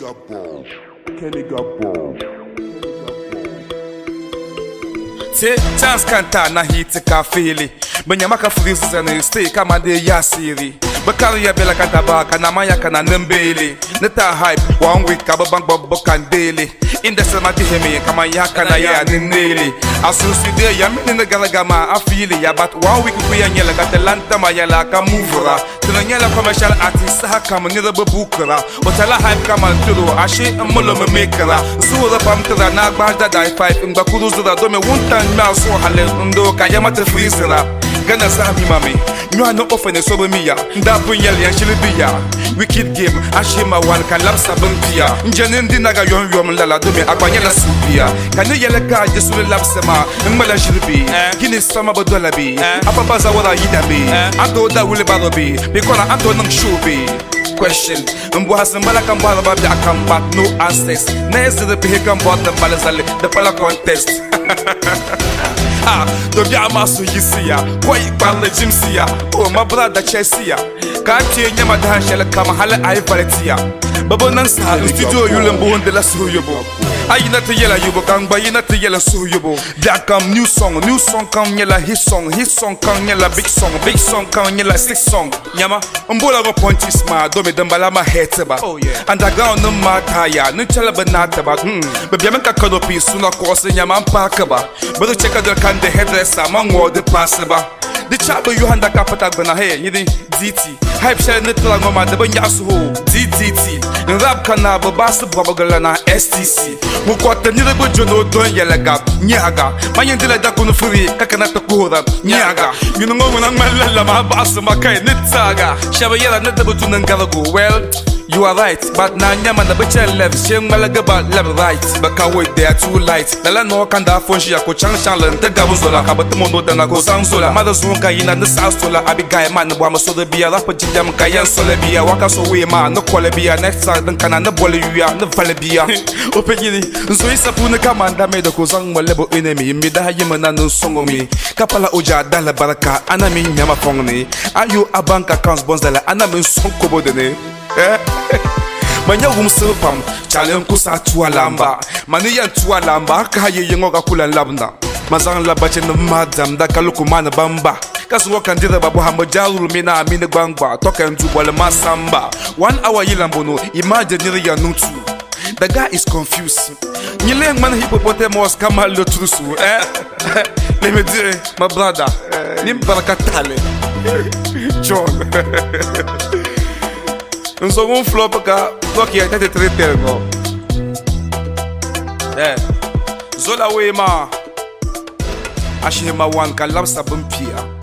Kenny got ball. Say chance kanta na hit ka fili Benyamaka freeze na stay kama de ya siri Bakari ya bela kanta baka na maya kana nembele Neta hype 1 week abang bobo kandele Inda sama diheme kama ya kana ya ninele Asusi de ya mini galagama afili ya but 1 week kuya nyela katalanta mayala ka movera Tunanyela commercial artist ha kama nira babukara Otala hype kama turo ashe mulo me makera Zura pamtara na gbada dai 5 ngba kuruzura do me wunta ma so hale ndo kayama te freezera Gana sabi mami Nywa no ofene sobo miya Ndapu nyeli ya shilibiya Wicked game Ashima one kan lapsa bumpia Njene ndi naga yon yon lala Dome akwanyela supia Kani yele ka jesule lapsema Mbala shilibi Gini sama bodola bi Apabaza wala yidabi Anto da wule barobi Bikona anto nang shubi Question Mbu hasambala kambala babi akamba No access Nezi de pihe kambala Mbala zale The pala contest Dobi amaso yisiya Koi kwale jimsiya Oh my brother Chelsea Kati nyama dhanshela kama hala ay valetiya Babo nansa studio yule mbo de la suyobo Ayina te yela yubo kangba yina te yela suyobo That come new song come yela hit song come yela big song come yela 6 song Nyama mbola go punches ma domi dambala ma heteba Underground no mataya no chala banata ba Baby menka kanopi suna kosi nyama mpakaba Bado cheka del kan de hairdresser mango de passeba The chabo you handa kapata gana hey yidi DT Hype shell netla ngoma de banya suho DDT Rap kana babasa babagala na STC Mukota ni rebo jono don yelaga nyaga Mayendela da kono furi kakana to kuhora nyaga Yunu ngomo nang malala mabasa makai nitaga Shaba yela netabo tunangalago well You are right, but na nyama na beche left Sheng malaga ba left right Baka wait they are too light Nala no kanda fonshi ya ko chang Nte gabu zola kabatu mondo dana ko sang zola Mada zunga yina na sa sola Abigay man wa maso de biya Rapa jijam kayan sole biya Waka so we ma no kwale biya Next time dan kana na bole yuya Na vale biya Ope yini Nzo isa puna kamanda Medo ko zang malebo enemy Mida hayima na no songo mi Kapala oja dala baraka Anami nyama fongni Ayo abanka kans bonzala Anami sonko bodene Manya umsepam challenge kusa tuwa lamba Mani yan tuwa lamba Kaye yengoga kula labna Mazang labache na madam Da kaluku mana bamba Kasu wakandira babu hamba jarul mina amine gbangba Toka ntu wale masamba 1 hour yilambono Imagine niri ya nutu The guy is confused Nyileng man hippopotamus kama lotrusu Let me do it, my brother Nimbarakatale John Nso un flop ka Toki ya tate tretel ngo Zola we ma Ashima wan ka lapsa bumpia